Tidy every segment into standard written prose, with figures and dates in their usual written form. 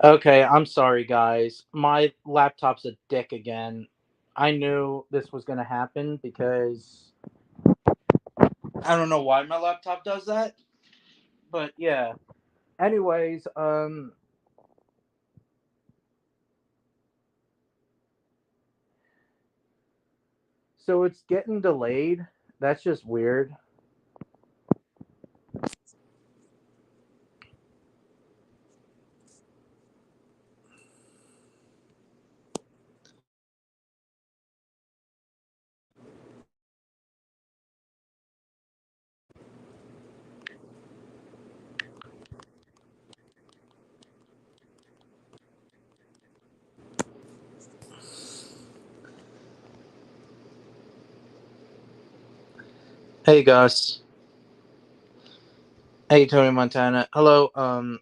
Okay, I'm sorry, guys. My laptop's a dick again. I knew this was gonna happen because I don't know why my laptop does that, but yeah. Anyways, so it's getting delayed. That's just weird. Hey, Gus. Hey, Tony Montana. Hello, um,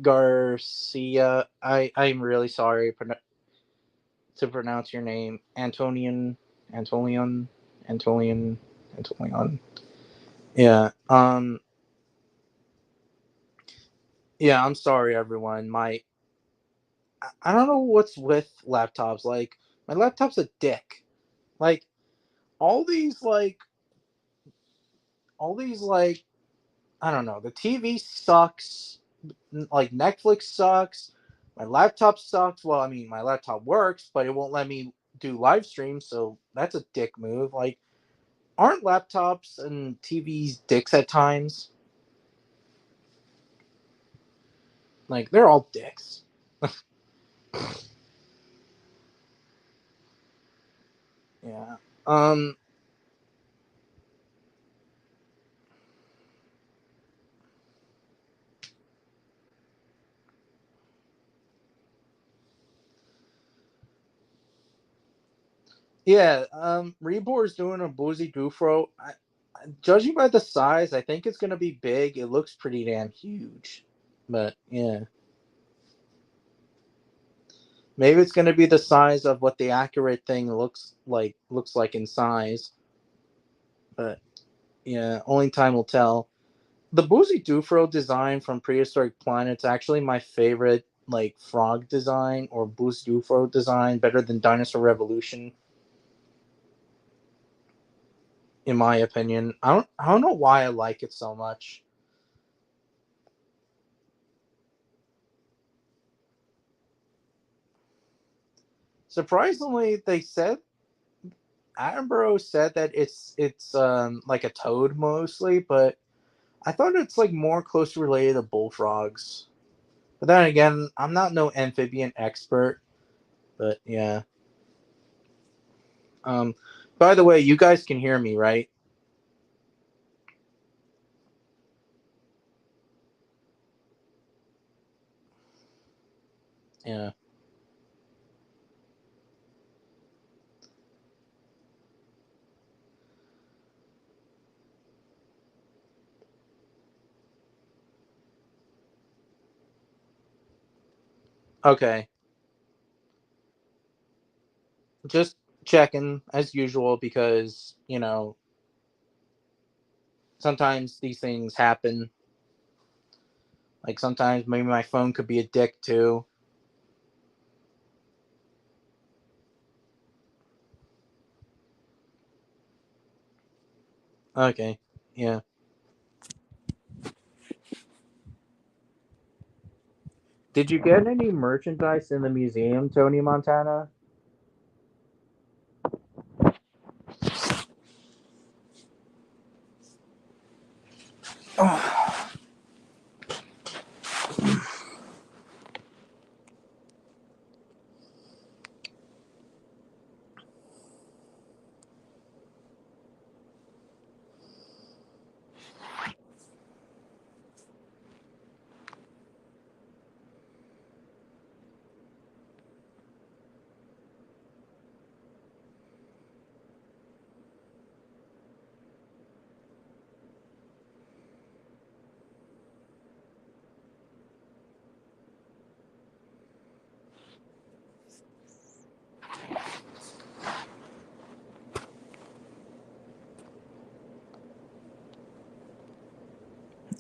Garcia. I'm really sorry to pronounce your name. Antonian, Antonian, Antonian. Yeah. Yeah. I'm sorry, everyone. I don't know what's with laptops. Like, my laptop's a dick. Like, all these like all these like I don't know. The TV sucks. Like, Netflix sucks. My laptop sucks. Well, I mean, my laptop works, but it won't let me do live streams. So that's a dick move. Like, aren't laptops and TVs dicks at times? Like, they're all dicks. Yeah. Um. Yeah. Rebor's doing a Boozy Dufro. Judging by the size, I think it's gonna be big. It looks pretty damn huge. But yeah, maybe it's gonna be the size of what the accurate thing looks like in size. But yeah, only time will tell. The Boozy Dufro design from Prehistoric Planet's actually my favorite, like, frog design or Boozy Dufro design, better than Dinosaur Revolution, in my opinion. I don't know why I like it so much. Surprisingly, they said Attenborough said that it's like a toad mostly, but I thought it's like more closely related to bullfrogs. But then again, I'm not no amphibian expert. But yeah. Um. By the way, you guys can hear me, right? Yeah. Okay. Just checking as usual because sometimes these things happen. Like, sometimes maybe my phone could be a dick too. Okay. Yeah. Did you get any merchandise in the museum, Tony Montana?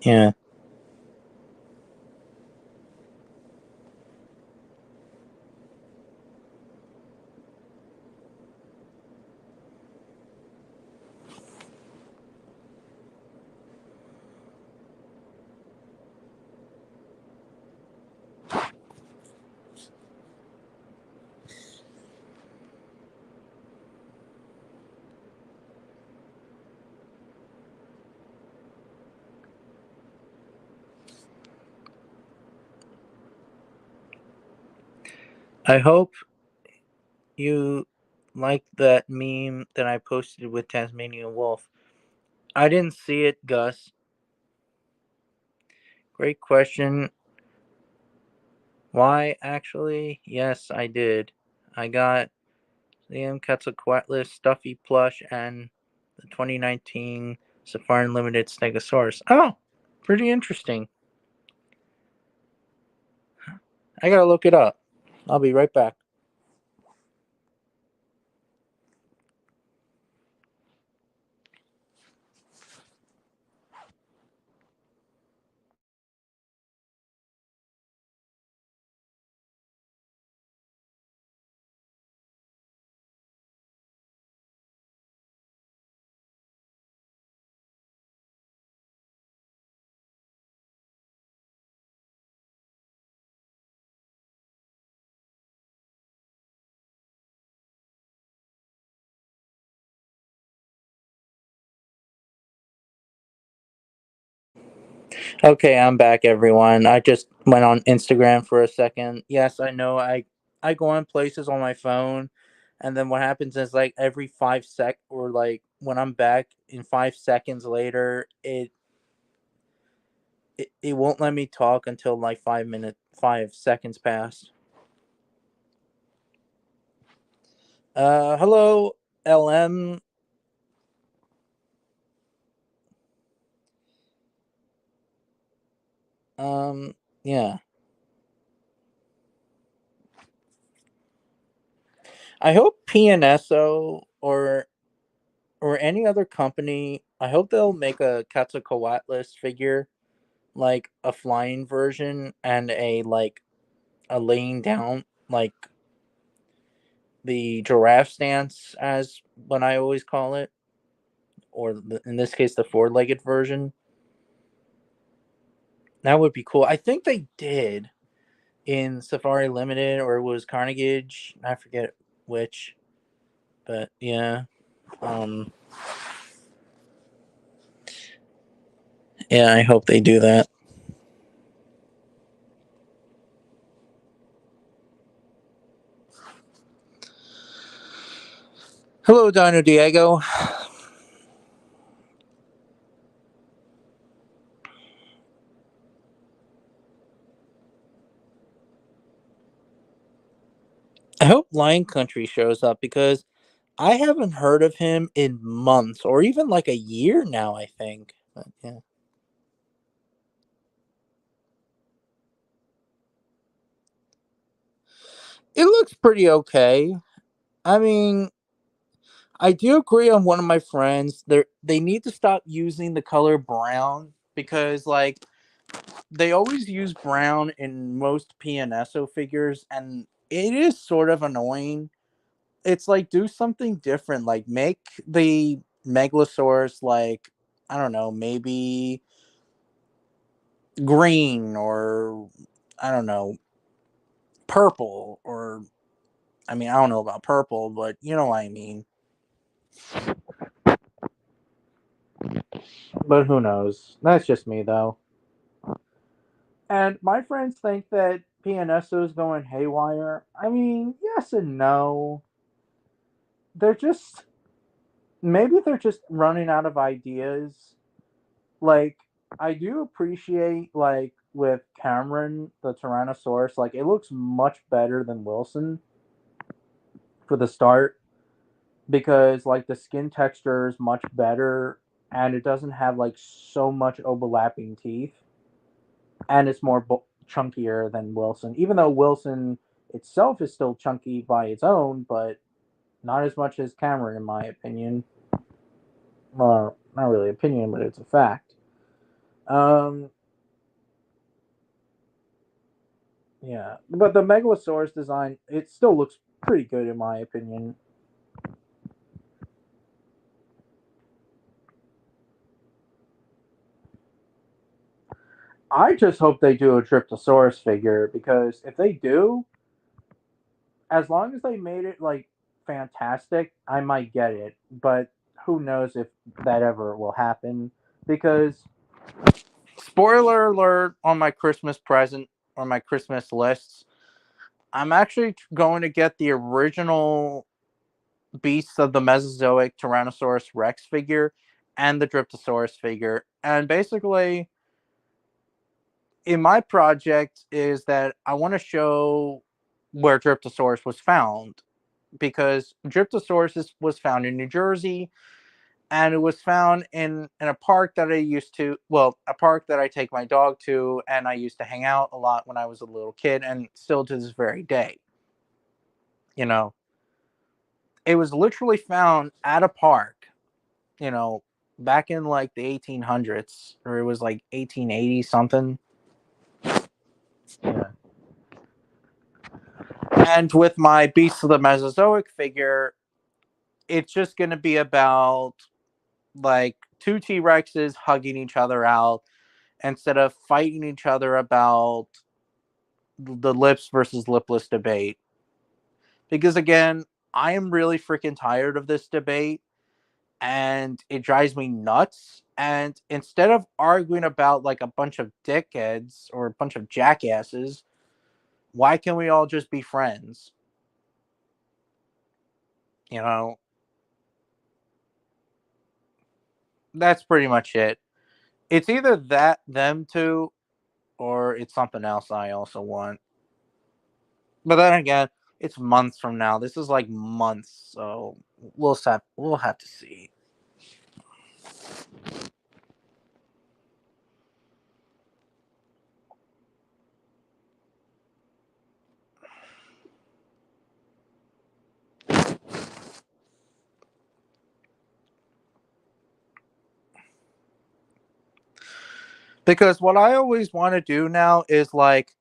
Yeah. I hope you like that meme that I posted with Tasmanian Wolf. I didn't see it, Gus. Great question. Why, actually? Yes, I did. I got Liam Quetzalcoatlus Stuffy Plush and the 2019 Safari Unlimited Stegosaurus. Oh, pretty interesting. I gotta look it up. I'll be right back. Okay, I'm back, everyone. I just went on Instagram for a second. Yes, I know. I go on places on my phone, and then what happens is like every 5 sec or like when I'm back in 5 seconds later, it won't let me talk until like 5 seconds pass. Hello, LM. Yeah. I hope PNSO or any other company. I hope they'll make a Quetzalcoatlus figure, like a flying version and a laying down, like the giraffe stance, as what I always call it, or in this case, the four-legged version. That would be cool. I think they did in Safari Limited, or it was Carnage. I forget which, but yeah. Um, yeah, I hope they do that. Hello, Dino Diego. I hope Lion Country shows up because I haven't heard of him in months or even like a year now, I think. But yeah. It looks pretty okay. I mean, I do agree on one of my friends. They need to stop using the color brown because like they always use brown in most PNSO figures and it is sort of annoying. It's like do something different. Like make the Megalosaurus like I don't know, maybe green or I don't know, purple or I mean, I don't know about purple, but you know what I mean. But who knows? That's just me though. And my friends think that PNSO is going haywire. I mean, yes and no. They're just maybe they're just running out of ideas. Like I do appreciate like with Cameron the Tyrannosaurus, like it looks much better than Wilson for the start because like the skin texture is much better and it doesn't have like so much overlapping teeth and it's more chunkier than Wilson. Even though Wilson itself is still chunky by its own, but not as much as Cameron, in my opinion. Well, not really opinion, but it's a fact. Um, yeah, but the Megalosaurus design it still looks pretty good in my opinion. I just hope they do a Tryptosaurus figure because if they do, as long as they made it like fantastic, I might get it. But who knows if that ever will happen? Because spoiler alert on my Christmas present or my Christmas lists, I'm actually going to get the original Beasts of the Mesozoic Tyrannosaurus Rex figure and the Dryptosaurus figure. And basically, in my project, is that I want to show where Dryptosaurus was found, because Dryptosaurus was found in New Jersey, and it was found in a park that I used to, well, a park that I take my dog to, and I used to hang out a lot when I was a little kid, and still to this very day. You know, it was literally found at a park, you know, back in like the 1800s, or it was like 1880 something. Yeah. And with my Beasts of the Mesozoic figure, it's just going to be about like two T Rexes hugging each other out instead of fighting each other about the lips versus lipless debate. Because again, I am really freaking tired of this debate, and it drives me nuts. And instead of arguing about like a bunch of dickheads or a bunch of jackasses, why can we all just be friends? You know, that's pretty much it. It's either that, them two, or it's something else I also want. But then again, it's months from now. This is like months, so we'll have to see. Because what I always want to do now is like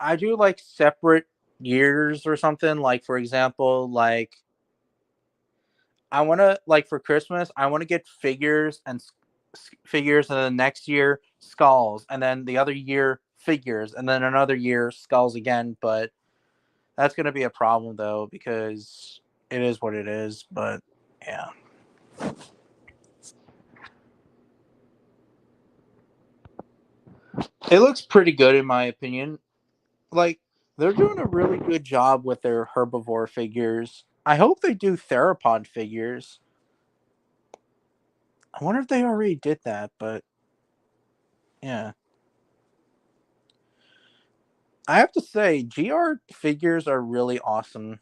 I do like separate years or something. Like for example, like I want to, like for Christmas, I want to get figures and figures, and then next year skulls, and then the other year figures, and then another year skulls again. But that's gonna be a problem though, because it is what it is. But yeah, it looks pretty good in my opinion. Like they're doing a really good job with their herbivore figures. I hope they do theropod figures. I wonder if they already did that, but yeah. I have to say, GR figures are really awesome.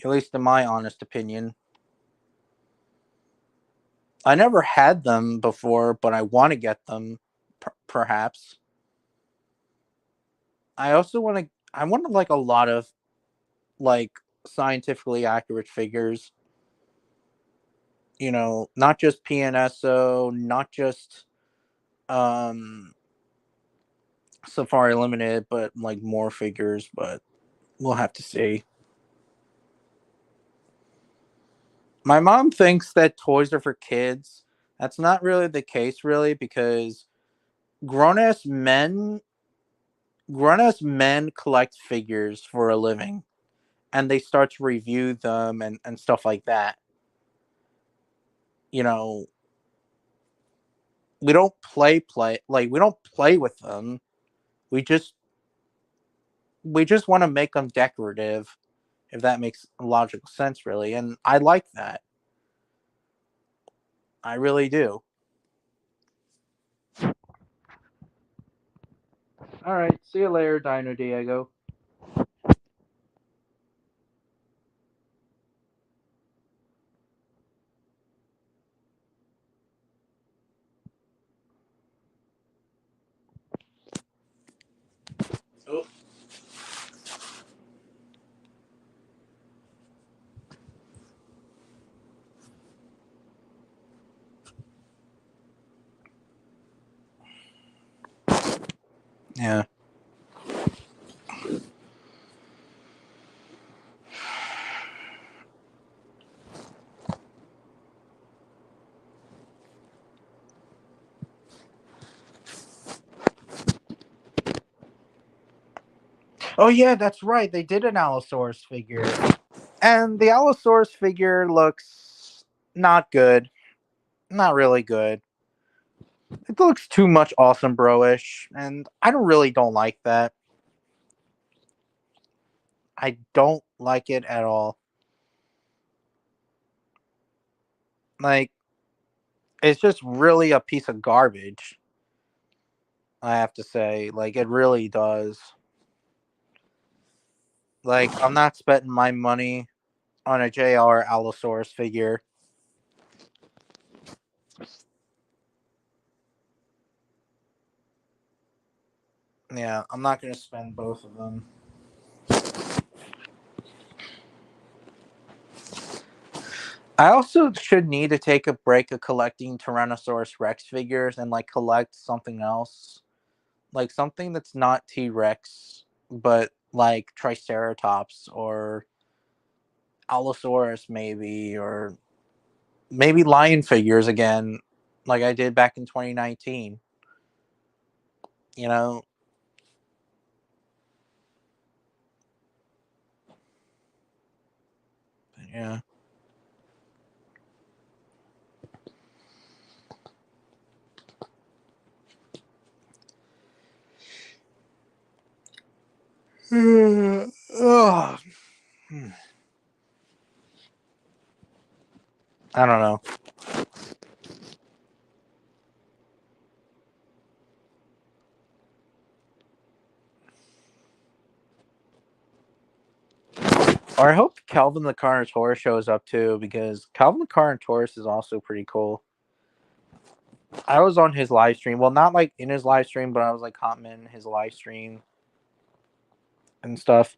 At least in my honest opinion. I never had them before, but I want to get them, perhaps. I also want to. I want like a lot of like scientifically accurate figures. Not just PNSO, not just um Safari Limited, but like more figures. But we'll have to see. My mom thinks that toys are for kids. That's not really the case, really, because grown ass men, grown ass men collect figures for a living, and they start to review them and stuff like that. You know, we don't play like we don't play with them. We just we just want to make them decorative, if that makes logical sense, really. And I like that. I really do. All right, see you later, Dino Diego. Oh, yeah. Oh yeah, that's right. They did an Allosaurus figure, and the Allosaurus figure looks not good. not really good. It looks too much awesome bro-ish, and I don't like that. I don't like it at all. Like, it's just really a piece of garbage. I have to say, like, it really does. Like, I'm not spending my money on a JR Allosaurus figure. Yeah, I'm not going to spend both of them. I also should need to take a break of collecting Tyrannosaurus Rex figures and like collect something else. Like something that's not T Rex, but like Triceratops or Allosaurus maybe, or maybe lion figures again, like I did back in 2019. You know? Yeah. Ugh. I don't know. Or I hope Calvin the Carnotaurus shows up too, because Calvin the Carnotaurus is also pretty cool. I was on his live stream. Well, not like in his live stream, but I was like commenting his live stream and stuff.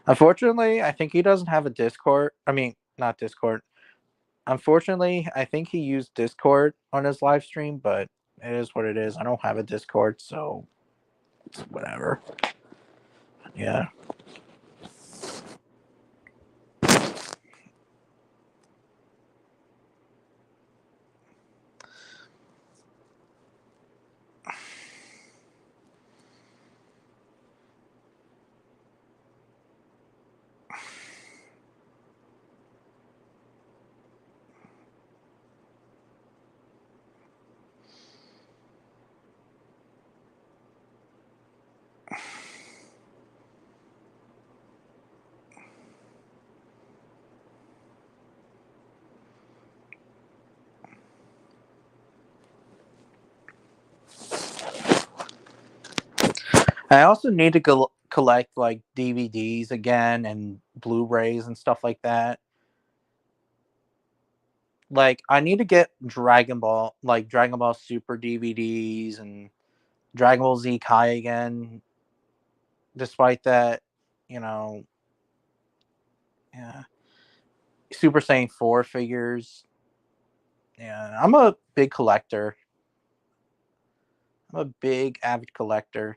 Unfortunately, I think he doesn't have a Discord. I mean, not Discord. Unfortunately, I think he used Discord on his live stream, but it is what it is. I don't have a Discord, so it's whatever. Yeah. I also need to collect like DVDs again and Blu-rays and stuff like that. Like I need to get Dragon Ball Super DVDs and Dragon Ball Z Kai again. Despite that, you know, yeah, Super Saiyan 4 figures. Yeah, I'm a big collector. I'm a big avid collector.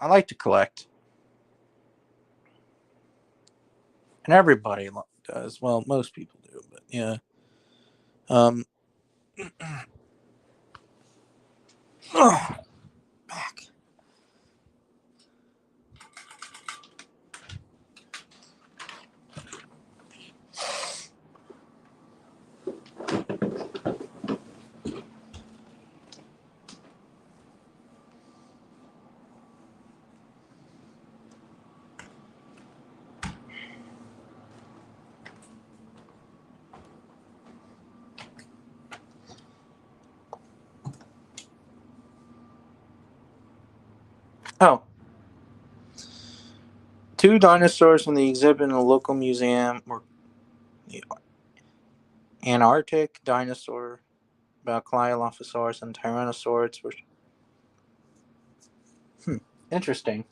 I like to collect, and everybody does. Well, most people do, but yeah. Um, oh, back. Oh, two dinosaurs from the exhibit in a local museum were the Antarctic dinosaur, Baclylophosaurus, and Tyrannosaurus. Were interesting.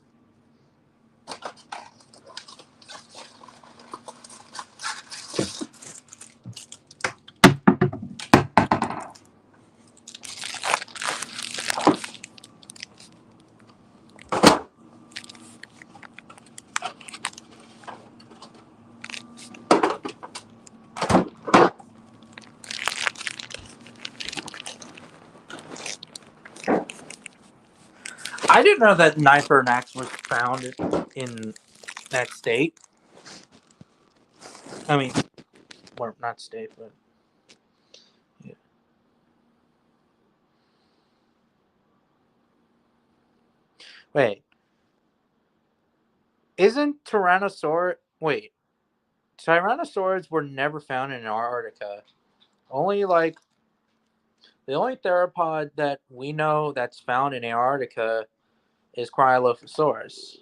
I didn't know that Nypernax was found in that state. I mean, well, not state, but yeah. Wait, isn't Tyrannosaur? Wait, Tyrannosaurs were never found in Antarctica. Only like the only theropod that we know that's found in Antarctica is Cryolophosaurus,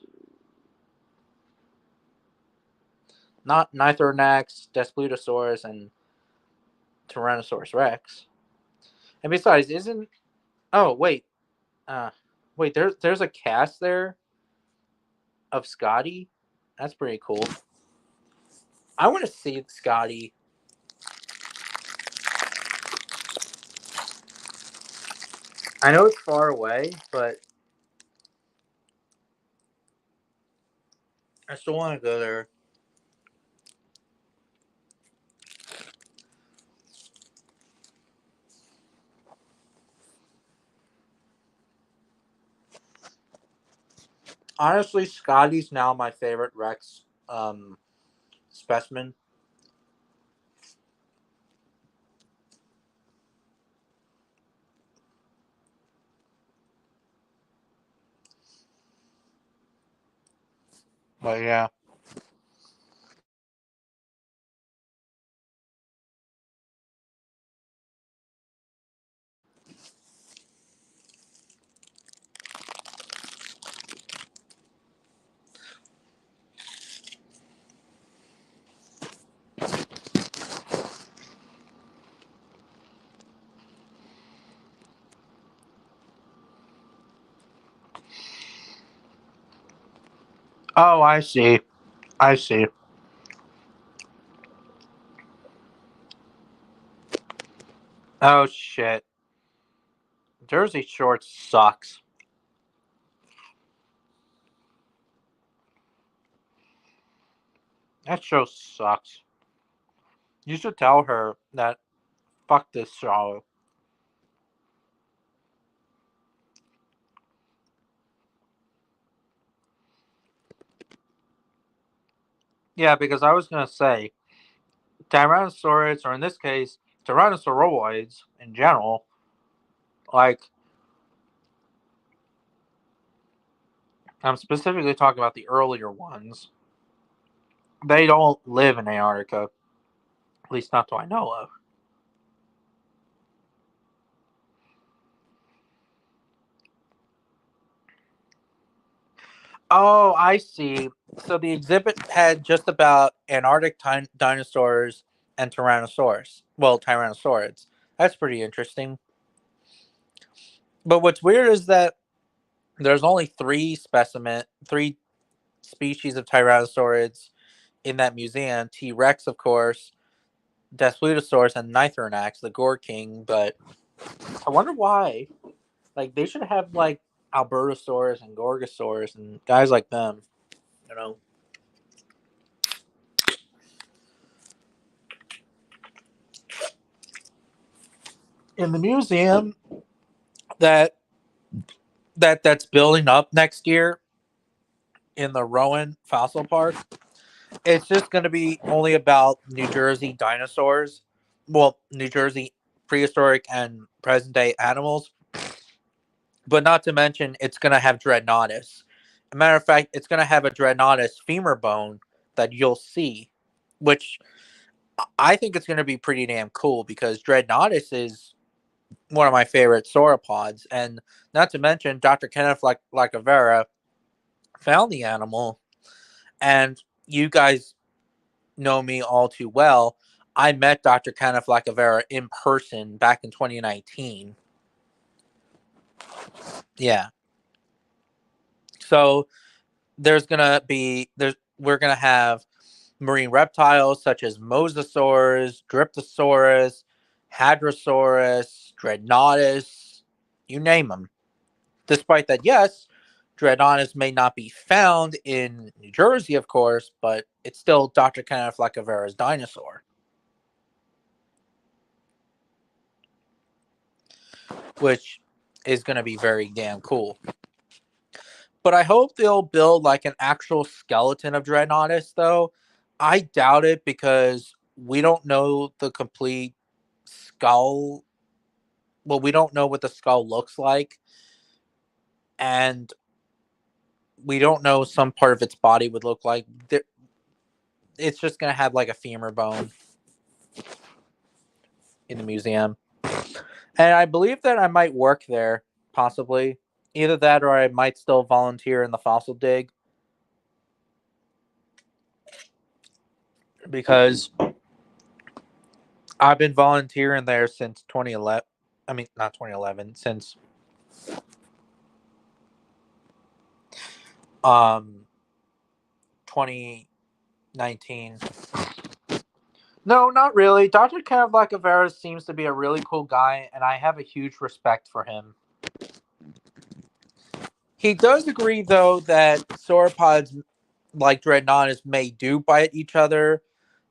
not Nithornax, Desplutosaurus, and Tyrannosaurus Rex. And besides, isn't oh uh, wait there's a cast there of Scotty. That's pretty cool. I want to see Scotty. I know it's far away, but I still want to go there. Honestly, Scotty's now my favorite Rex specimen. But yeah. Oh, I see. I see. Oh shit. Jersey Shore sucks. That show sucks. You should tell her that fuck this show. Yeah, because I was gonna say Tyrannosaurus, or in this case, Tyrannosauroids in general, like I'm specifically talking about the earlier ones. They don't live in Antarctica, at least not that I know of. Oh, I see. So the exhibit had just about Antarctic dinosaurs and Tyrannosaurus. Well, Tyrannosaurids. That's pretty interesting. But what's weird is that there's only three species of Tyrannosaurids in that museum. T Rex, of course, Desplutosaurus, and Nithornax, the Gore King. But I wonder why. Like they should have like Albertosaurus and Gorgosaurus and guys like them. You know. In the museum that that's building up next year in the Rowan Fossil Park, it's just going to be only about New Jersey dinosaurs. Well, New Jersey prehistoric and present day animals, but not to mention it's going to have Dreadnoughtus. As a matter of fact, it's going to have a Dreadnoughtus femur bone that you'll see, which I think it's going to be pretty damn cool because Dreadnoughtus is one of my favorite sauropods, and not to mention Dr. Kenneth Lacavera found the animal, and you guys know me all too well. I met Dr. Kenneth Lacavera in person back in 2019. Yeah. So we're gonna have marine reptiles such as mosasaurs, Dryptosaurus, Hadrosaurus, Dreadnoughtus, you name them. Despite that, yes, Dreadnoughtus may not be found in New Jersey, of course, but it's still Dr. Kenneth Lacavera's dinosaur, which is going to be very damn cool. But I hope they'll build like an actual skeleton of Dreadnoughtus, though, I doubt it because we don't know the complete skull. Well, we don't know what the skull looks like, and we don't know some part of its body would look like. It's just gonna have like a femur bone in the museum, and I believe that I might work there, possibly. Either that, or I might still volunteer in the fossil dig because I've been volunteering there since 2011. I mean, not 2011, since um 2019. No, not really. Dr. Kevlakavera seems to be a really cool guy, and I have a huge respect for him. He does agree, though, that sauropods like Dreadnoughtus may do bite each other,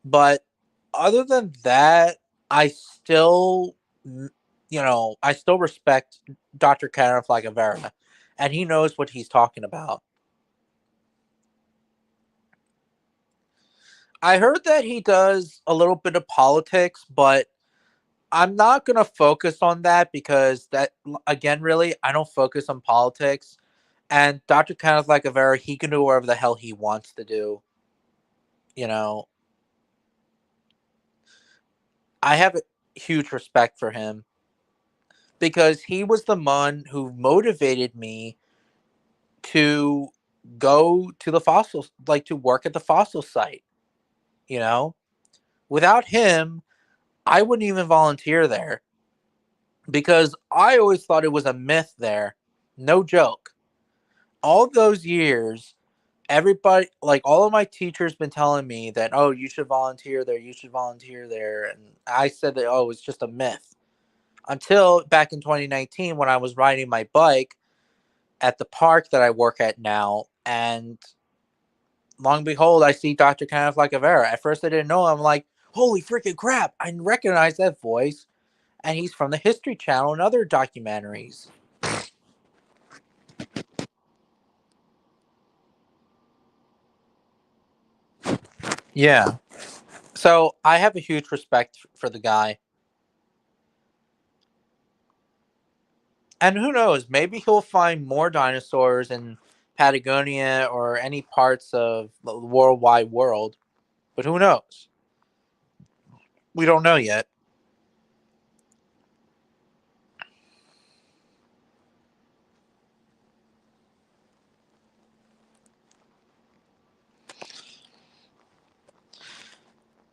but other than that, I still, I still respect Dr. Kevlakavera, and he knows what he's talking about. I heard that he does a little bit of politics, but I'm not going to focus on that because that, again, really, I don't focus on politics. And Dr. Kenneth Lacavera, he can do whatever the hell he wants to do. You know, I have a huge respect for him because he was the one who motivated me to go to the fossils, like to work at the fossil site. You know, without him, I wouldn't even volunteer there because I always thought it was a myth there. No joke. All those years, everybody, like all of my teachers, been telling me that, oh, you should volunteer there, you should volunteer there, and I said that, oh, it's just a myth. Until back in 2019, when I was riding my bike at the park that I work at now, and long and behold, I see Dr. Kenneth Lacavera. At first, I didn't know him. I'm like, holy freaking crap! I recognize that voice, and he's from the History Channel and other documentaries. Yeah. So I have a huge respect for the guy. And who knows, maybe he'll find more dinosaurs in Patagonia or any parts of the worldwide world. But who knows? We don't know yet.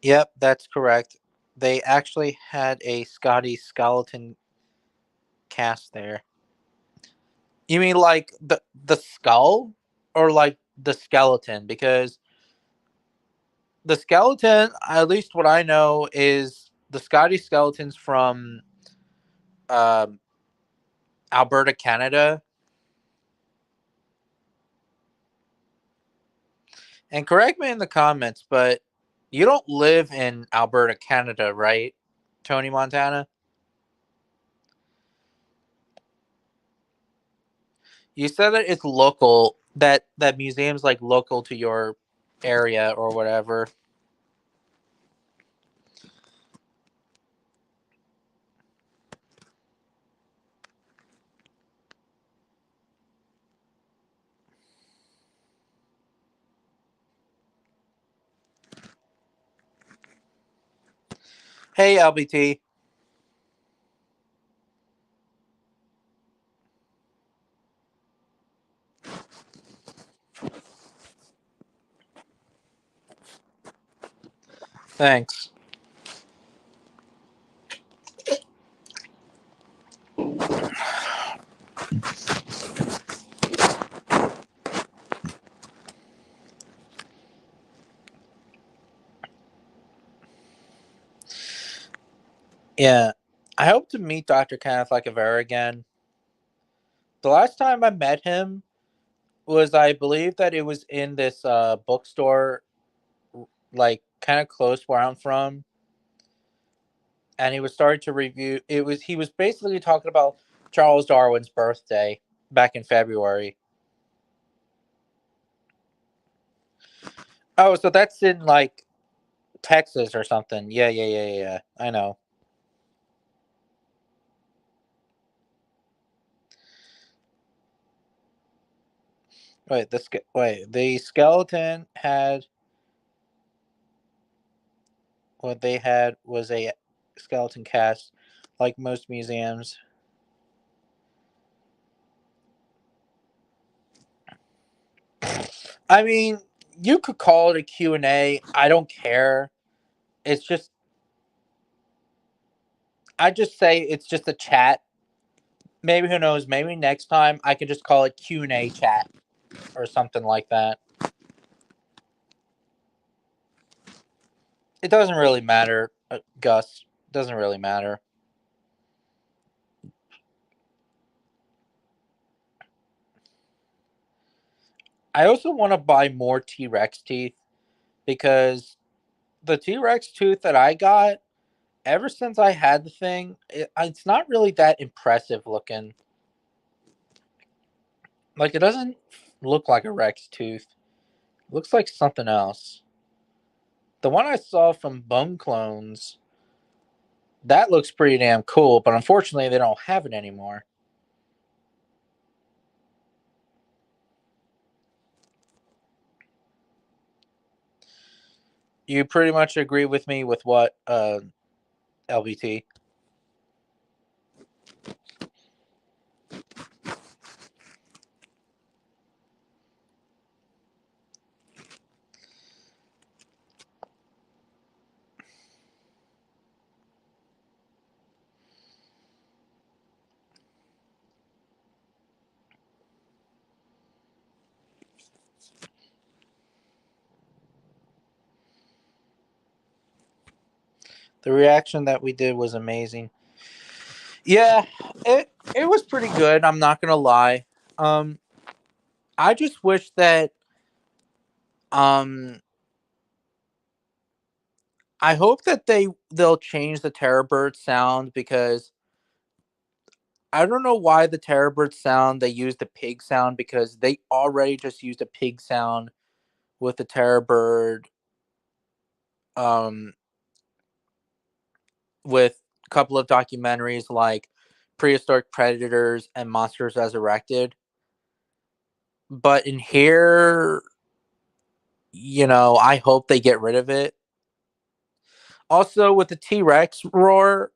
Yep, that's correct. They actually had a Scotty skeleton cast there. You mean like the skull or like the skeleton? Because the skeleton, at least what I know, is the Scotty skeletons from um, Alberta, Canada. And correct me in the comments, but you don't live in Alberta, Canada, right, Tony Montana? You said that it's local, that museum's like local to your area or whatever. Hey, LBT. Thanks. Yeah, I hope to meet Dr. Kenneth Lacavera again. The last time I met him was, I believe that it was in this bookstore, like kind of close where I'm from, and he was starting to review. He was basically talking about Charles Darwin's birthday back in February. Oh, so that's in like Texas or something. Yeah, yeah, yeah, yeah. I know. The skeleton had what they had was a skeleton cast, like most museums. I mean, you could call it a Q&A. I don't care. It's just I just say it's just a chat. Maybe who knows? Maybe next time I could just call it Q&A chat or something like that. It doesn't really matter, Gus. Doesn't really matter. I also want to buy more T Rex teeth because the T Rex tooth that I got, ever since I had the thing, it's not really that impressive looking. Like, it doesn't look like a Rex tooth. It looks like something else. The one I saw from Bone Clones, that looks pretty damn cool, but unfortunately, they don't have it anymore. You pretty much agree with me with what, LBT? The reaction that we did was amazing. Yeah, it was pretty good. I'm not gonna lie. Um, I just wish that um, I hope that they'll change the Terror Bird sound because I don't know why the Terror Bird sound they used the pig sound because they already just used a pig sound with the Terror Bird um with a couple of documentaries like Prehistoric Predators and Monsters Resurrected. But in here, I hope they get rid of it. Also, with the T Rex roar,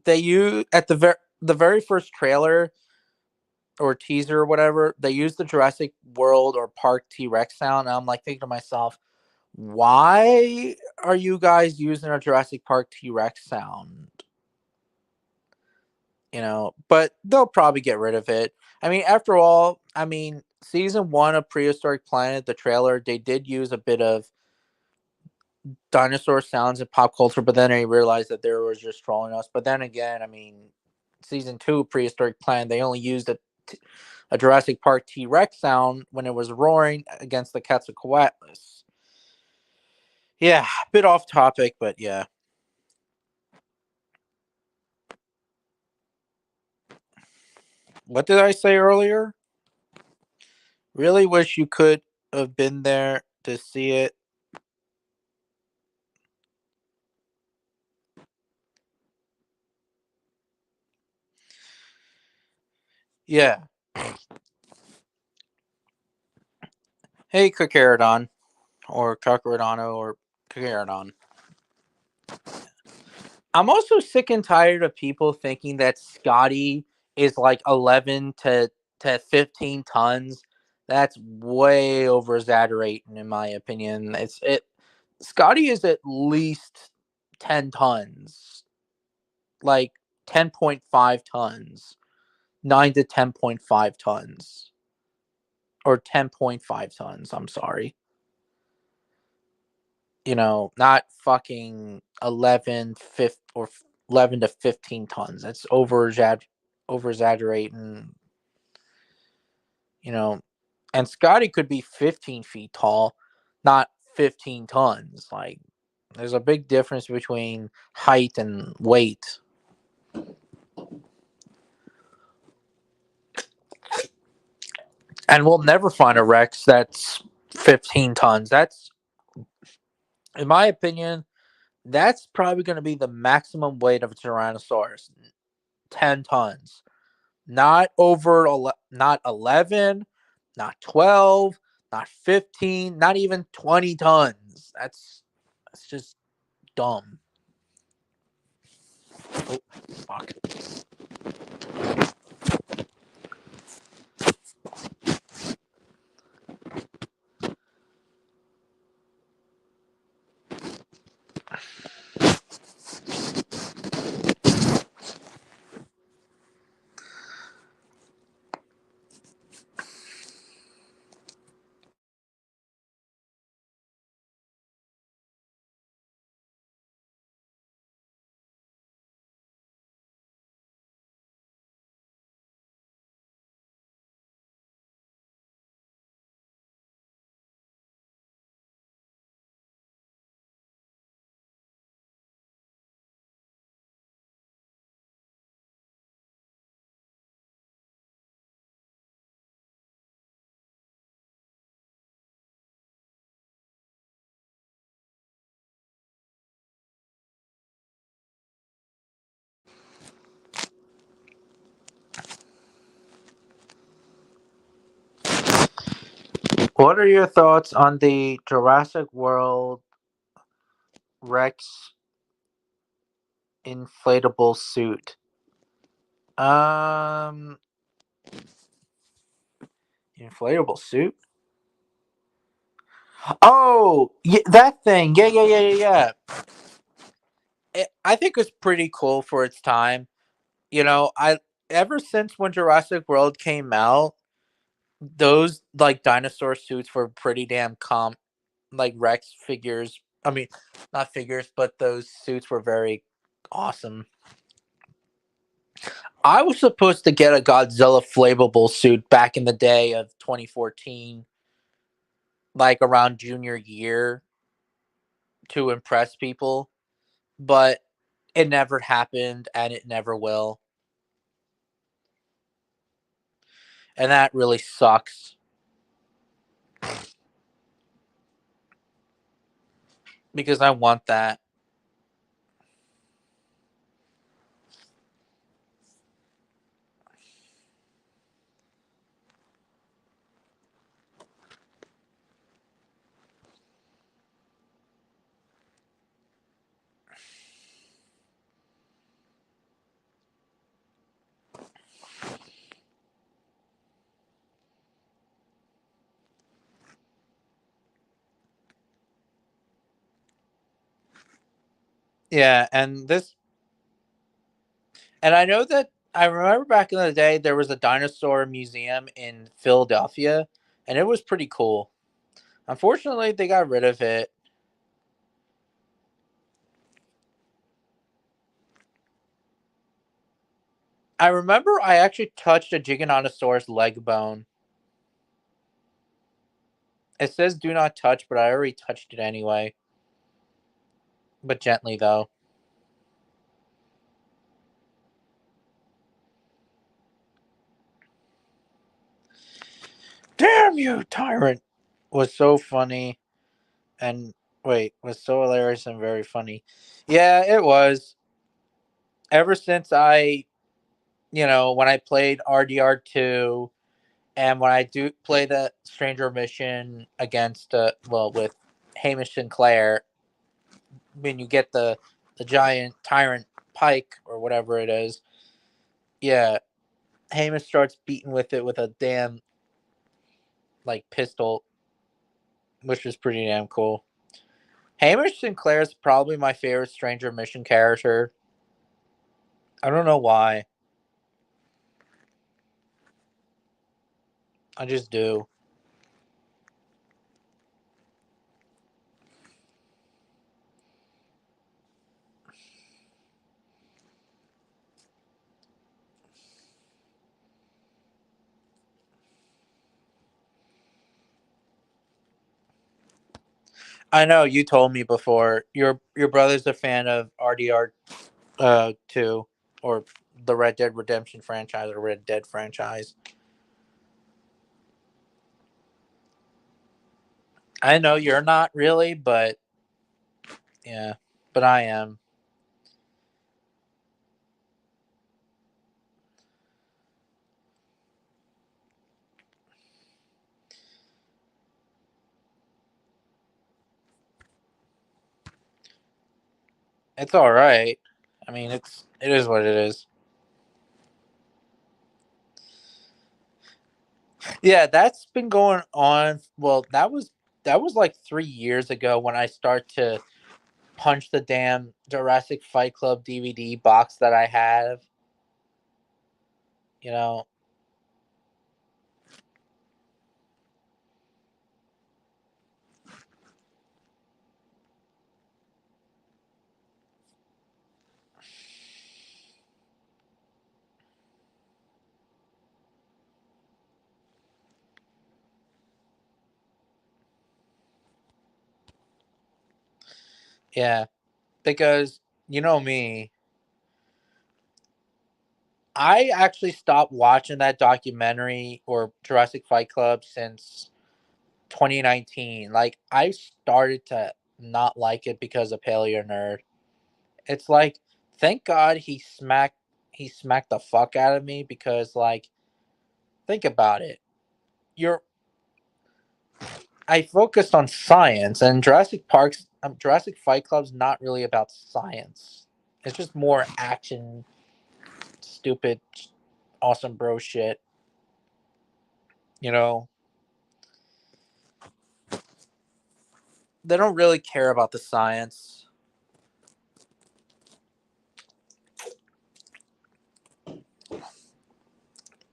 they use at the very first trailer or teaser or whatever, they use the Jurassic World or Park T Rex sound. And I'm like thinking to myself, why are you guys using a Jurassic Park T Rex sound? But they'll probably get rid of it. I mean, after all, season one of Prehistoric Planet, the trailer, they did use a bit of dinosaur sounds in pop culture, but then I realized that they were just trolling us. But then again, season two Prehistoric Planet, they only used a Jurassic Park T Rex sound when it was roaring against the Quetzalcoatlus. Yeah, a bit off topic, but yeah. What did I say earlier? Really wish you could have been there to see it. Yeah. Hey, Kakaradon, or Kakaradano, or Kakaradon. I'm also sick and tired of people thinking that Scotty is like 11 to 15 tons. That's way over exaggerating in my opinion. Scotty is at least 10 tons. Like 10.5 tons. 9 to 10.5 tons. Or 10.5 tons, I'm sorry. Not fucking 11 to 15 tons. That's over exaggerating, you know. And Scotty could be 15 feet tall, not 15 tons. Like, there's a big difference between height and weight. And we'll never find a Rex that's 15 tons. That's, in my opinion, that's probably going to be the maximum weight of a Tyrannosaurus. 10 tons. Not over, not 11, not 12, not 15, not even 20 tons. That's just dumb. Oh, fuck. What are your thoughts on the Jurassic World Rex inflatable suit? Um, inflatable suit? Oh, yeah, that thing. Yeah, yeah, yeah, yeah, yeah. I think it's pretty cool for its time. I ever since when Jurassic World came out, those like dinosaur suits were pretty damn like Rex figures. I mean, not figures, but those suits were very awesome. I was supposed to get a Godzilla flammable suit back in the day of 2014, like around junior year, to impress people, but it never happened and it never will. And that really sucks because I want that. Yeah, and I know that I remember back in the day there was a dinosaur museum in Philadelphia and it was pretty cool. Unfortunately, they got rid of it. I remember I actually touched a Giganotosaurus leg bone. It says do not touch, but I already touched it anyway. But gently, though. Damn you, tyrant! Was so funny and was so hilarious and very funny. Yeah, it was. Ever since when I played RDR2 and when I do play the Stranger Mission against, with Hamish Sinclair, when you get the giant tyrant pike or whatever it is, yeah, Hamish starts beating with it with a damn like pistol, which is pretty damn cool. Hamish Sinclair is probably my favorite Stranger Mission character. I don't know why. I just do. I know you told me before. Your brother's a fan of RDR 2 or the Red Dead Redemption franchise or Red Dead franchise. I know you're not really, but yeah, but I am. It's all right. I mean, it is what it is. Yeah, that's been going on. Well, that was like 3 years ago when I start to punch the damn Jurassic Fight Club DVD box that I have. You know, yeah, because you know me, I actually stopped watching that documentary or Jurassic Fight Club since 2019. Like I started to not like it because of Paleo Nerd. It's like thank God he smacked the fuck out of me because like think about it. You're I focused on science and Jurassic Fight Club's not really about science. It's just more action, stupid, awesome bro shit. You know, they don't really care about the science.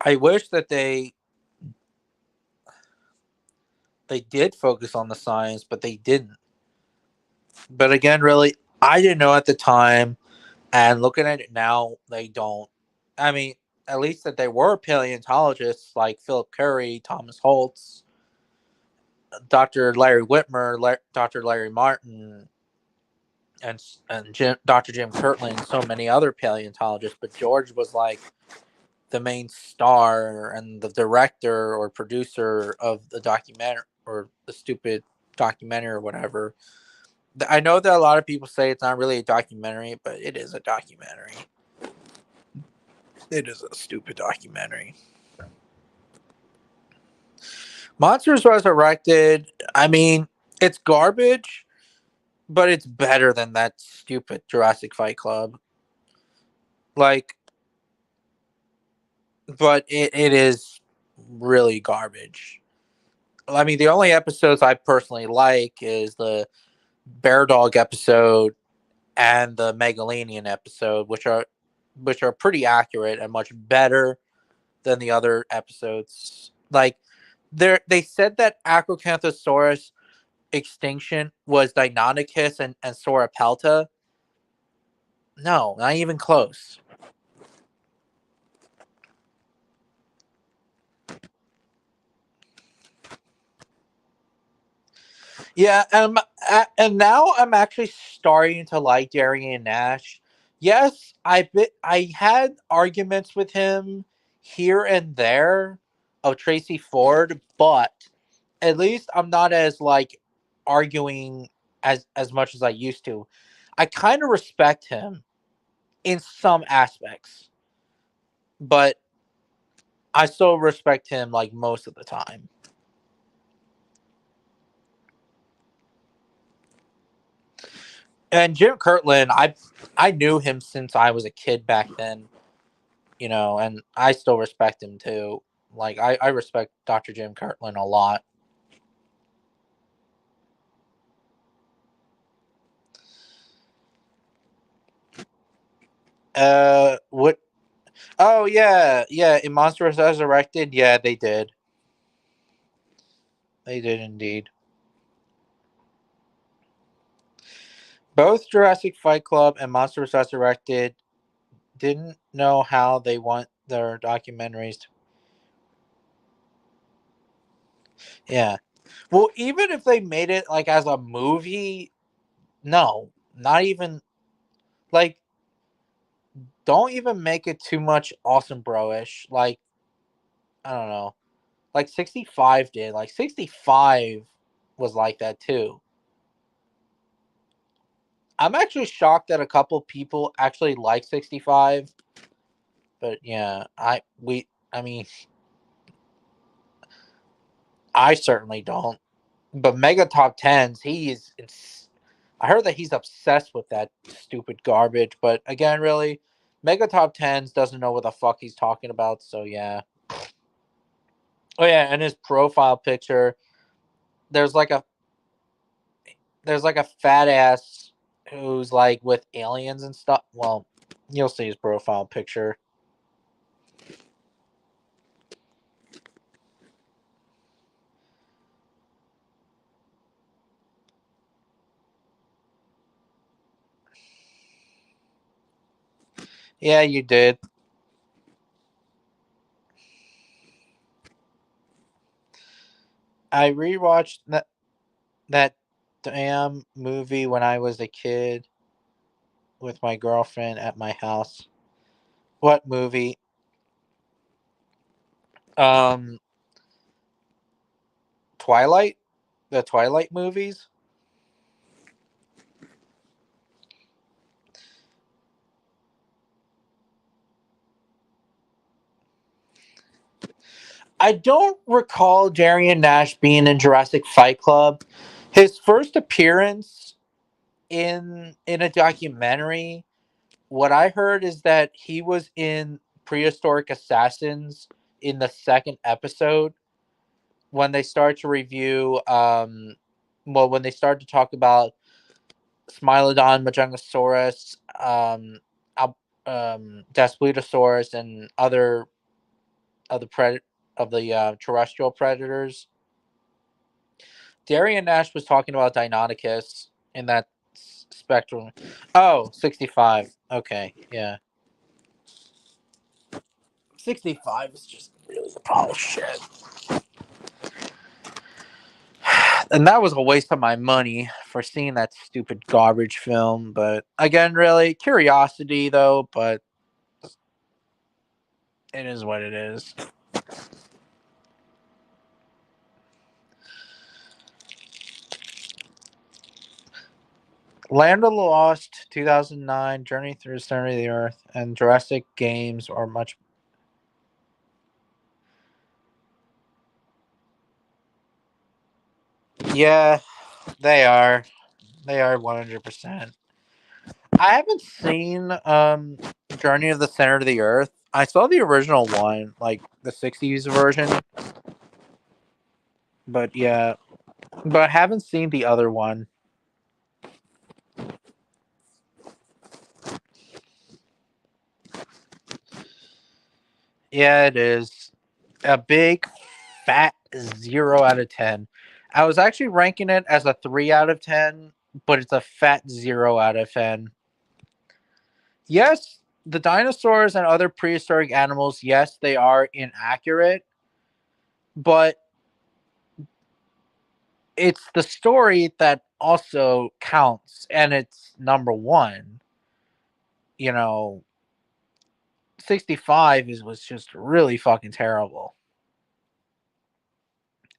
I wish that they did focus on the science, but they didn't. But again, really, I didn't know at the time, and looking at it now, they don't. I mean, at least that they were paleontologists like Philip Curry, Thomas Holtz, Dr. Larry Whitmer, Dr. Larry Martin, and Dr. Jim Kirtland, and so many other paleontologists. But George was like the main star and the director or producer of the documentary or the stupid documentary or whatever. I know that a lot of people say it's not really a documentary, but it is a documentary. It is a stupid documentary. Monsters Resurrected, I mean, it's garbage, but it's better than that stupid Jurassic Fight Club. Like, but it is really garbage. I mean, the only episodes I personally like is the Bear Dog episode and the Megalanian episode, which are pretty accurate and much better than the other episodes. Like they said that Acrocanthosaurus extinction was Deinonychus and Sauropelta. No, not even close. Yeah, and now I'm actually starting to like Darian Nash. Yes, I had arguments with him here and there of Tracy Ford, but at least I'm not as like arguing as much as I used to. I kind of respect him in some aspects, but I still respect him like most of the time. And Jim Kirtland, I knew him since I was a kid back then, and I still respect him too. Like I respect Dr. Jim Kirtland a lot. What? Oh yeah, yeah. In Monsters Resurrected, yeah, they did. They did indeed. Both Jurassic Fight Club and Monsters Resurrected didn't know how they want their documentaries. Yeah. Well, even if they made it like as a movie, no, not even like don't even make it too much awesome bro-ish. I don't know. Like 65 did. Like 65 was like that too. I'm actually shocked that a couple people actually like 65, but yeah, I mean, I certainly don't. But Mega Top Tens, I heard that he's obsessed with that stupid garbage. But again, really, Mega Top Tens doesn't know what the fuck he's talking about. So yeah. Oh yeah, and his profile picture, there's like a there's like a fat ass who's like with aliens and stuff. Well, you'll see his profile picture. Yeah, you did. I rewatched that damn movie when I was a kid with my girlfriend at my house. What movie? Um, Twilight, the Twilight movies. I don't recall Darian Nash being in Jurassic Fight Club. His first appearance in a documentary, what I heard is that he was in Prehistoric Assassins in the second episode when they start to review when they start to talk about Smilodon, Majungasaurus, Daspletosaurus, and other of the terrestrial predators. Darian Nash was talking about Deinonychus in that spectrum. Oh, 65. Okay, yeah. 65 is just really a pile of shit. And that was a waste of my money for seeing that stupid garbage film. But again, really, curiosity though, but it is what it is. Land of the Lost, 2009, Journey Through the Center of the Earth, and Jurassic Games are much. Yeah, they are. They are 100%. I haven't seen Journey of the Center of the Earth. I saw the original one, like the 60s version, but yeah, but I haven't seen the other one. Yeah, it is a big fat 0 out of 10. I was actually ranking it as a 3 out of 10, but it's a fat 0 out of 10. Yes, the dinosaurs and other prehistoric animals, yes, they are inaccurate, but it's the story that also counts, and it's number one. You know, 65 was just really fucking terrible.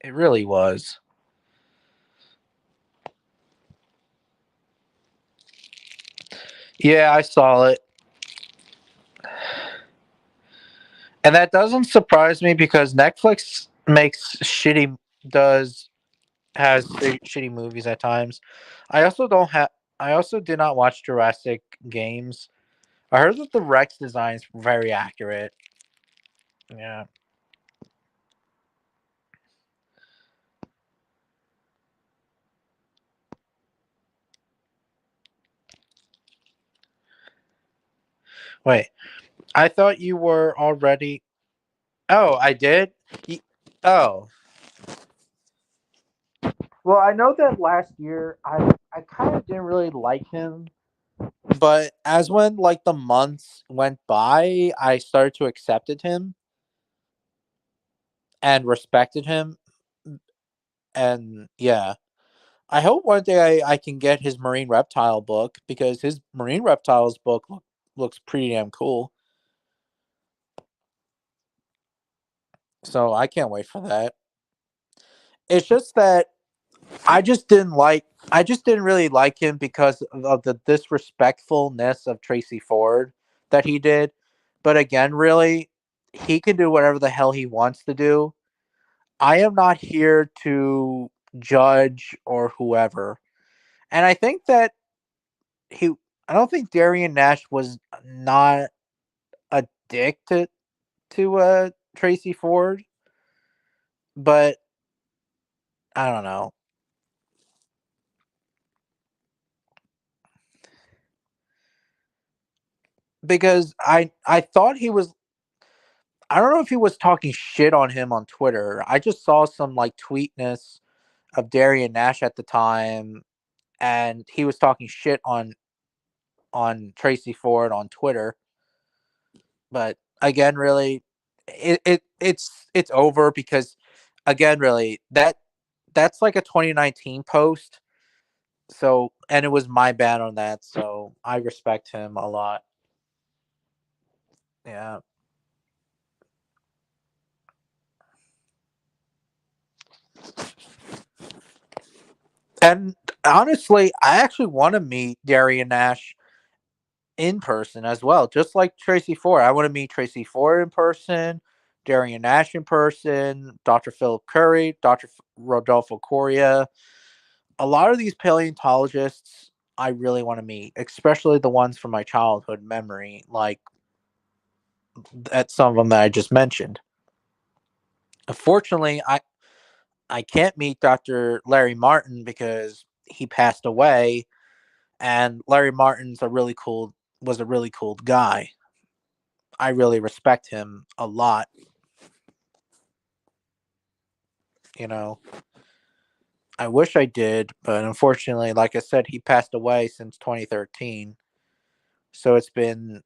It really was. Yeah, I saw it. And that doesn't surprise me because Netflix makes shitty does has shitty movies at times. I also don't have I also did not watch Jurassic Games. I heard that the Rex design is very accurate. Yeah. Wait, I thought you were already. Oh, I did. Oh, well, I know that last year I kind of didn't really like him, but as when like the months went by, I started to accepted him and respected him, and yeah. I hope one day I can get his marine reptile book because his marine reptiles book looks pretty damn cool. So I can't wait for that. It's just that I just didn't really like him because of the disrespectfulness of Tracy Ford that he did. But again, really, he can do whatever the hell he wants to do. I am not here to judge or whoever. And I think that he I don't think Darian Nash was not a dick to Tracy Ford, but I don't know. Because I thought he was I don't know if he was talking shit on him on Twitter. I just saw some like tweetness of Darian Nash at the time, and he was talking shit on Tracy Ford on Twitter. But again, really, it's over because again, really that's like a 2019 post. So and it was my ban on that, so I respect him a lot. Yeah. And honestly, I actually want to meet Darian Nash in person as well, just like Tracy Ford. I want to meet Tracy Ford in person, Darian Nash in person, Dr. Philip Curry, Dr. Rodolfo Coria. A lot of these paleontologists I really want to meet, especially the ones from my childhood memory, like at some of them that I just mentioned. Unfortunately, I can't meet Dr. Larry Martin because he passed away, and Larry Martin's a really cool was a really cool guy. I really respect him a lot, you know. I wish I did, but unfortunately, like I said, he passed away since 2013. So it's been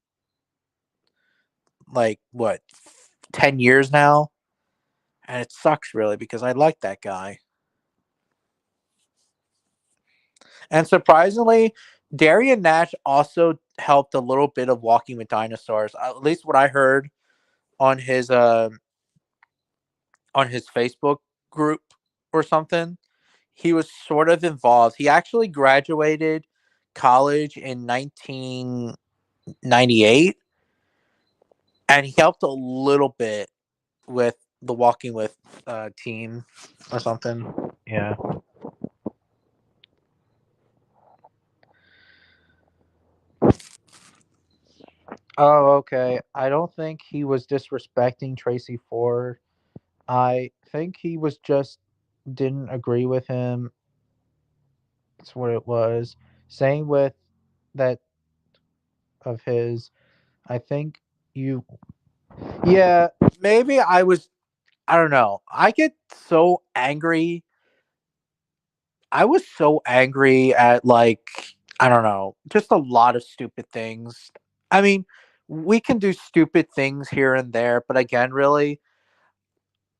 like what 10 years now, and it sucks really because I like that guy. And surprisingly, Darian Nash also helped a little bit of Walking with Dinosaurs. At least what I heard on his Facebook group or something. He was sort of involved. He actually graduated college in 1998, and he helped a little bit with the Walking with team or something. Yeah. Oh, okay. I don't think he was disrespecting Tracy Ford. I think he was just didn't agree with him. That's what it was. Same with that of his. I think you. Yeah, maybe I was. I don't know. I get so angry. I was so angry at like I don't know, just a lot of stupid things. I mean, we can do stupid things here and there, but again, really,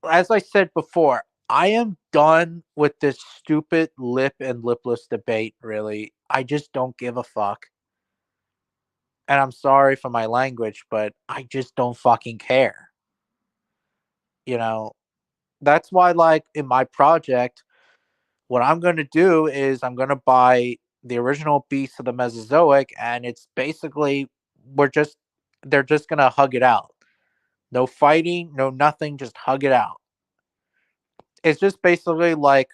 as I said before, I am done with this stupid lip and lipless debate, really. I just don't give a fuck. And I'm sorry for my language, but I just don't fucking care. You know, that's why, like, in my project, what I'm going to do is I'm going to buy the original Beast of the Mesozoic, and it's basically, we're just, they're just going to hug it out. No fighting, no nothing, just hug it out. It's just basically like,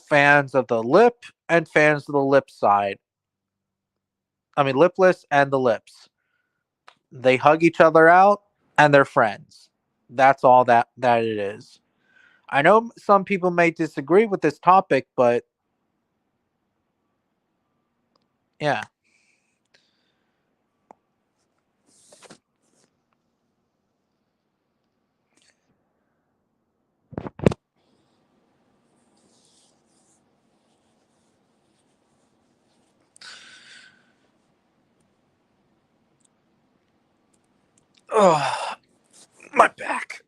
fans of the lip and fans of the lip side. I mean, lipless and the lips. They hug each other out and they're friends. That's all that it is. I know some people may disagree with this topic, but yeah. Oh, my back.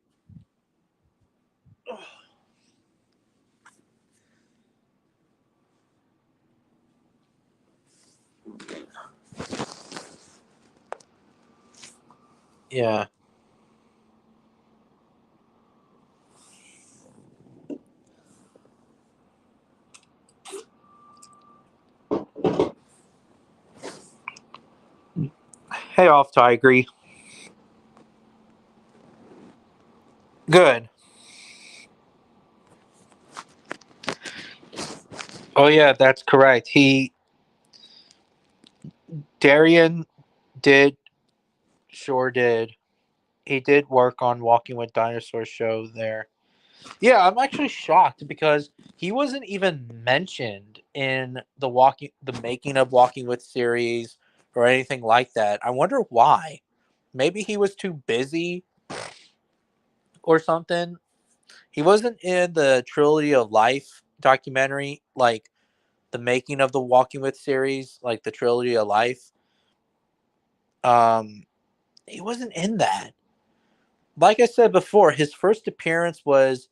Yeah. Hey off, Tigre. Good. Oh yeah, that's correct. Darian did sure did. He did work on Walking with Dinosaurs show there. Yeah, I'm actually shocked because he wasn't even mentioned in the making of Walking with series or anything like that. I wonder why. Maybe he was too busy or something. He wasn't in the Trilogy of Life documentary, like the making of the Walking with series, like the Trilogy of Life. Um, he wasn't in that. Like I said before, his first appearance was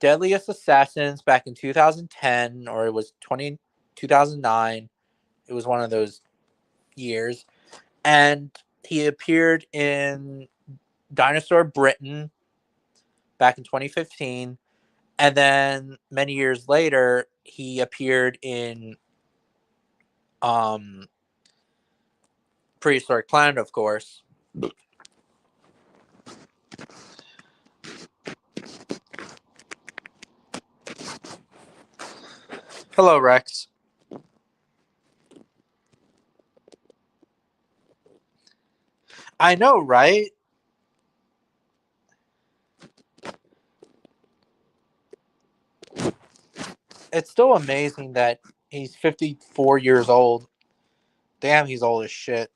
Deadliest Assassins back in 2010, or it was 2009. It was one of those years. And he appeared in Dinosaur Britain back in 2015. And then many years later, he appeared in um, Prehistoric Planet, of course. Hello, Rex. I know, right? It's still amazing that he's 54 years old. Damn, he's old as shit.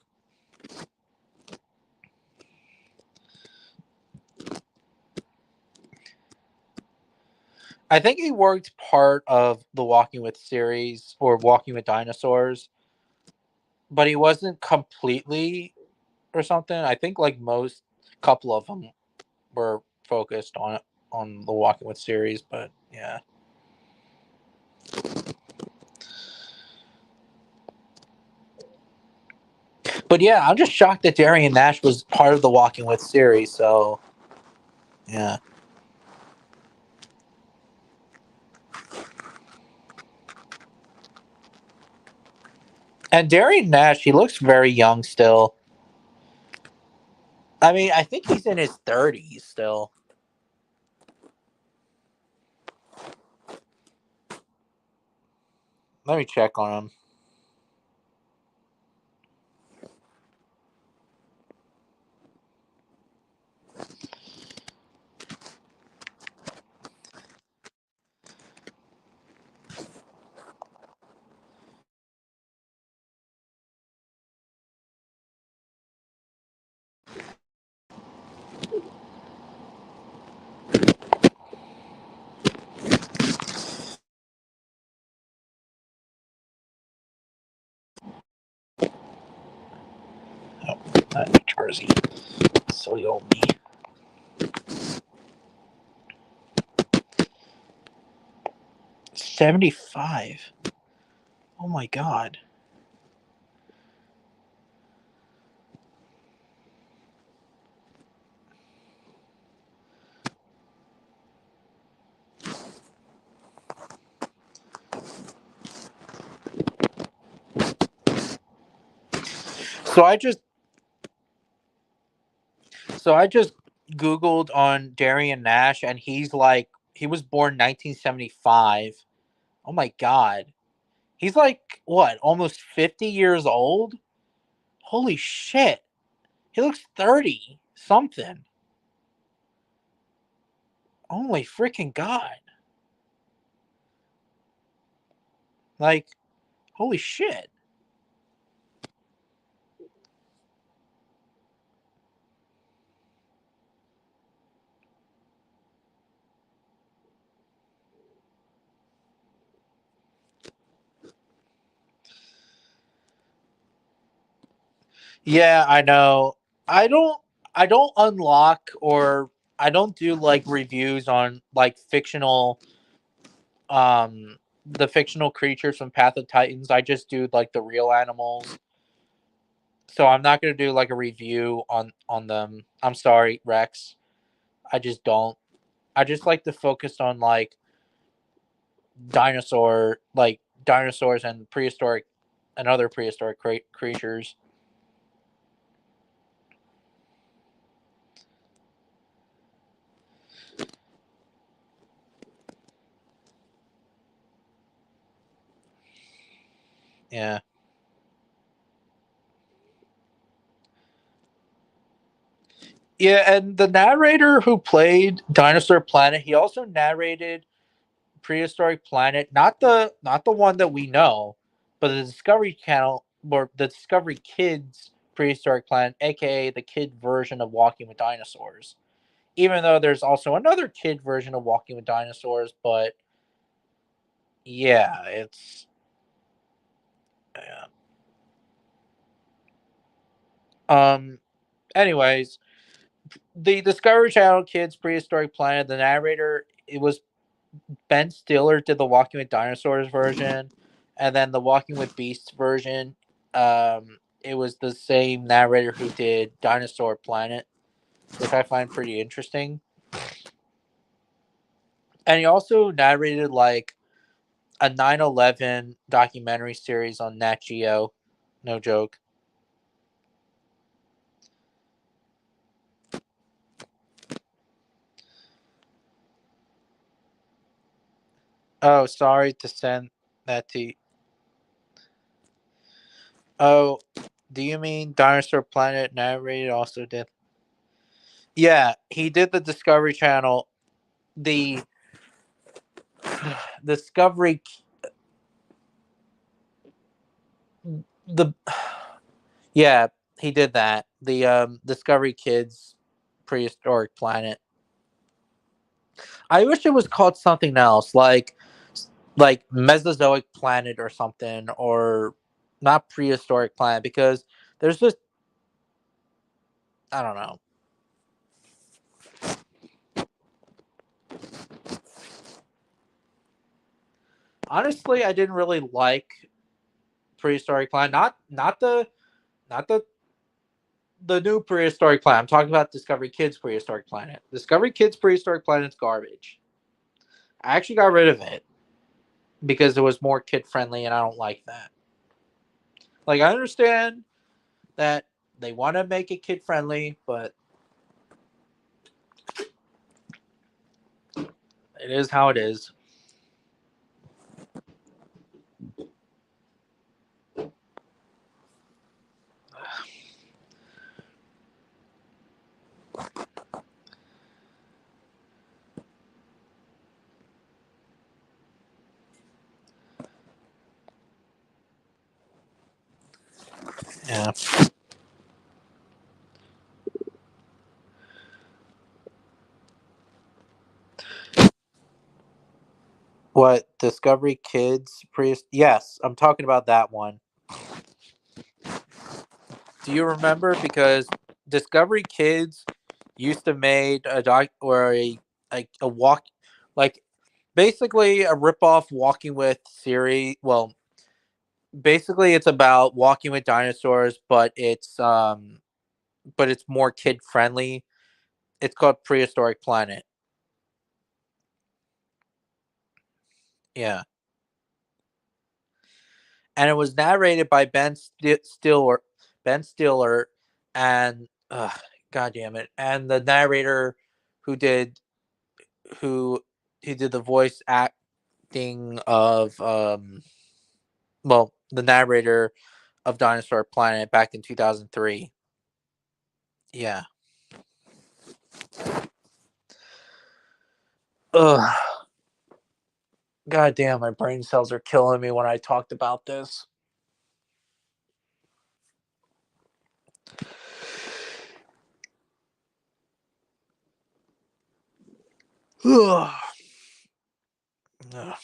I think he worked part of the Walking with series or Walking with Dinosaurs, but he wasn't completely or something. I think like most couple of them were focused on the Walking with series, but yeah. But yeah, I'm just shocked that Darian Nash was part of the Walking with series. So yeah, and Darian Nash, he looks very young still. I mean, I think he's in his 30s still. Let me check on him. Oh, not New Jersey. Silly old me. 75. Oh my god. So I just so I just googled on Darian Nash and he was born 1975. Oh my god. He's like what, almost 50 years old? Holy shit. He looks 30 something. Holy freaking god. Like holy shit. Yeah, I know. I don't I don't unlock or I don't do like reviews on like the fictional creatures from Path of Titans. I just do like the real animals. So I'm not going to do like a review on them. I'm sorry, Rex. I just don't. I just like to focus on like dinosaurs and prehistoric and other prehistoric creatures. Yeah. Yeah, and the narrator who played Dinosaur Planet, he also narrated Prehistoric Planet, not the one that we know, but the Discovery Channel or the Discovery Kids Prehistoric Planet, aka the kid version of Walking with Dinosaurs. Even though there's also another kid version of Walking with Dinosaurs, but yeah, it's yeah. um. Anyways, the Discovery Channel Kids Prehistoric Planet, the narrator, it was Ben Stiller did the Walking with Dinosaurs version, and then the Walking with Beasts version. It was the same narrator who did Dinosaur Planet, which I find pretty interesting. And he also narrated like a 9/11 documentary series on Nat Geo. No joke. Oh, sorry to send that to you. Oh, do you mean Dinosaur Planet narrated also did? Yeah, he did the Discovery Channel. The Discovery the yeah, he did that. The Discovery Kids Prehistoric Planet. I wish it was called something else, like Mesozoic Planet or something, or not Prehistoric Planet, because there's just I don't know. Honestly, I didn't really like Prehistoric Planet. Not the new Prehistoric Planet. I'm talking about Discovery Kids Prehistoric Planet. Discovery Kids Prehistoric Planet's garbage. I actually got rid of it because it was more kid friendly, and I don't like that. Like I understand that they want to make it kid friendly, but it is how it is. Yeah. What Discovery Kids Priest? Yes, I'm talking about that one. Do you remember? Because Discovery Kids used to made a doc or a walk like basically a ripoff Walking with series. Well, basically it's about Walking with Dinosaurs, but it's more kid friendly. It's called Prehistoric Planet. Yeah, and it was narrated by Stiller. Ben Stiller, and God damn it, and the narrator who did who he did the voice acting of the narrator of Dinosaur Planet back in 2003. Yeah. Ugh. God damn, my brain cells are killing me when I talked about this. Ugh. Ugh.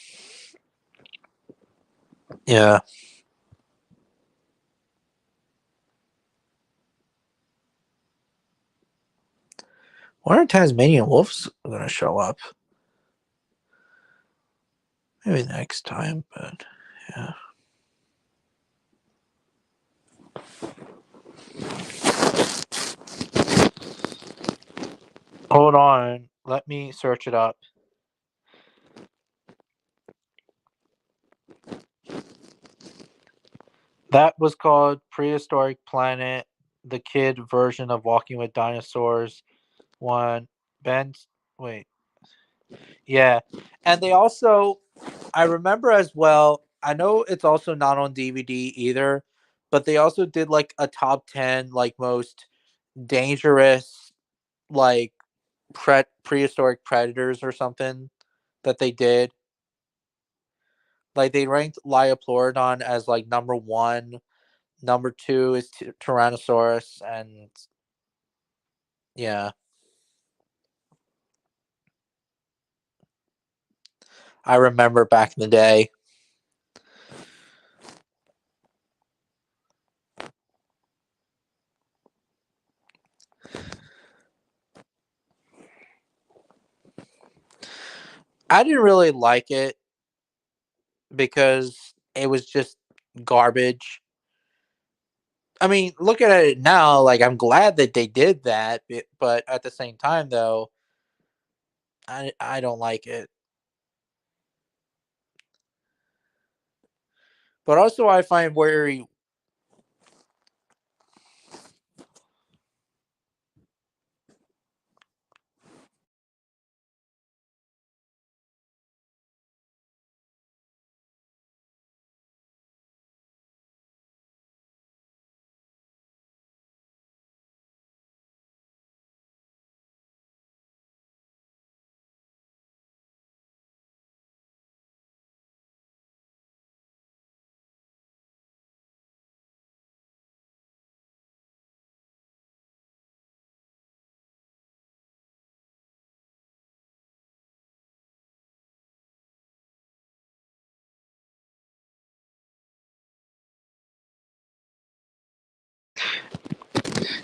Yeah. When are Tasmanian wolves gonna show up? Maybe next time, but yeah. Hold on. Let me search it up. That was called Prehistoric Planet, the kid version of Walking with Dinosaurs. One Ben's wait. Yeah. And they also I remember as well I know it's also not on DVD either, but they also did like a top 10 like most dangerous like prehistoric predators or something that they did. Like they ranked Liopleurodon as like number 1, number 2 is Tyrannosaurus, and yeah, I remember back in the day. I didn't really like it because it was just garbage. I mean, looking at it now, like I'm glad that they did that, but at the same time, though, I don't like it. But also, I find very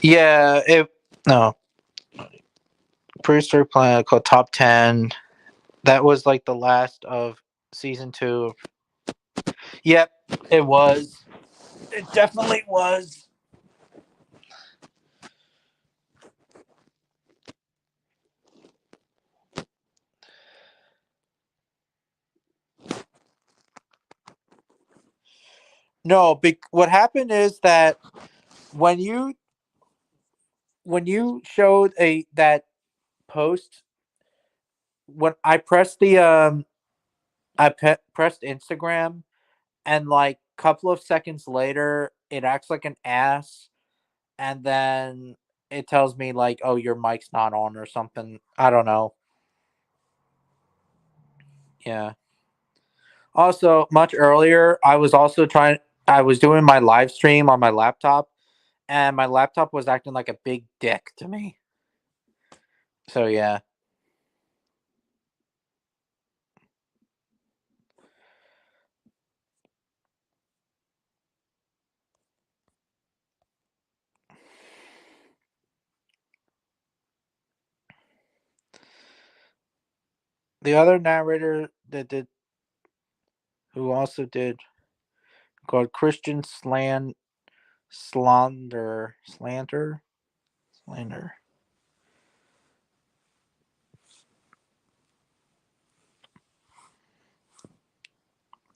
yeah. It no prehistoric planet called Top 10. That was like the last of season 2. Yep, it was. It definitely was. No, what happened is that when you showed a that post, when I pressed the pressed Instagram, and like couple of seconds later it acts like an ass, and then it tells me like, oh, your mic's not on or something. I don't know. Yeah. Also, much earlier, I was doing my live stream on my laptop, and my laptop was acting like a big dick to me. So yeah. The other narrator that did, who also did, called Christian Slander.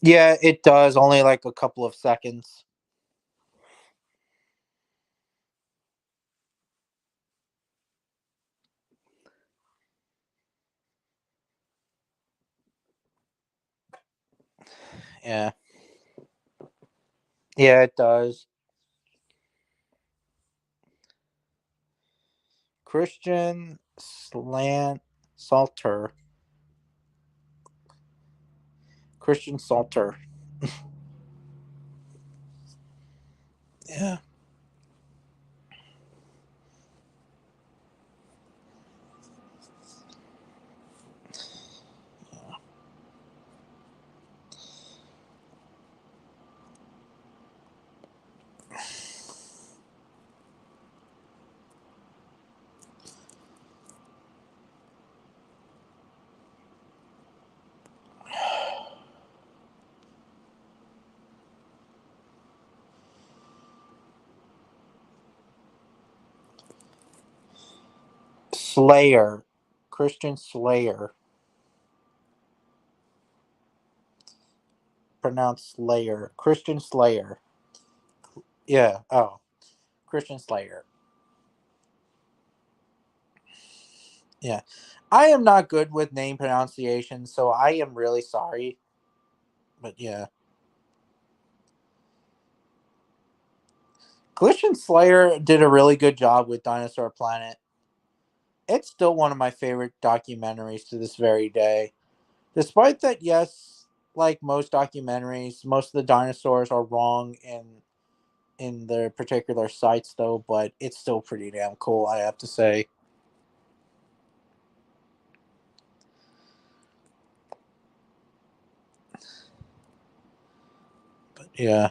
Yeah, it does. Only like a couple of seconds. Yeah. Yeah, it does. Christian Slant Salter. Christian Salter. Yeah. Slayer. Christian Slayer. Pronounced Slayer. Christian Slayer. Yeah. Oh. Christian Slayer. Yeah. I am not good with name pronunciation, so I am really sorry. But yeah. Glitch and Slayer did a really good job with Dinosaur Planet. It's still one of my favorite documentaries to this very day. Despite that, yes, like most documentaries, most of the dinosaurs are wrong in their particular sites though, but it's still pretty damn cool, I have to say. But yeah.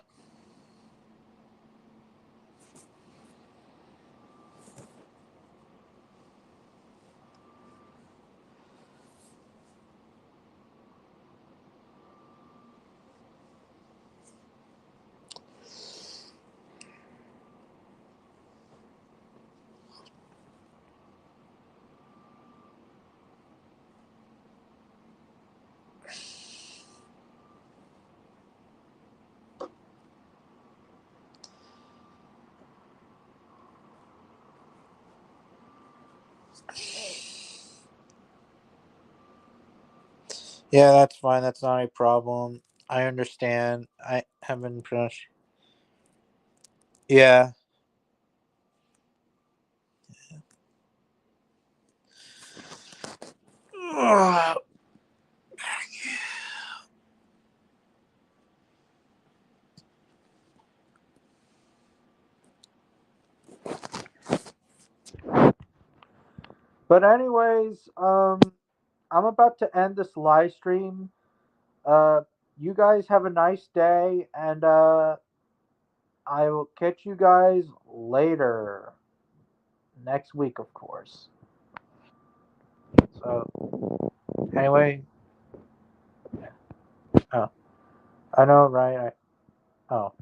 Yeah, that's fine. That's not a problem. I understand. I haven't finished. Yeah. But anyways, I'm about to end this live stream. Uh, you guys have a nice day, and I will catch you guys later next week, of course. So anyway, oh, I know, right? Oh,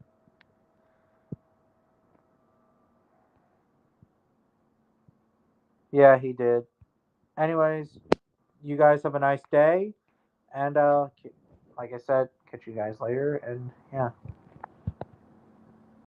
yeah, he did. Anyways, you guys have a nice day, and like I said, catch you guys later, and yeah.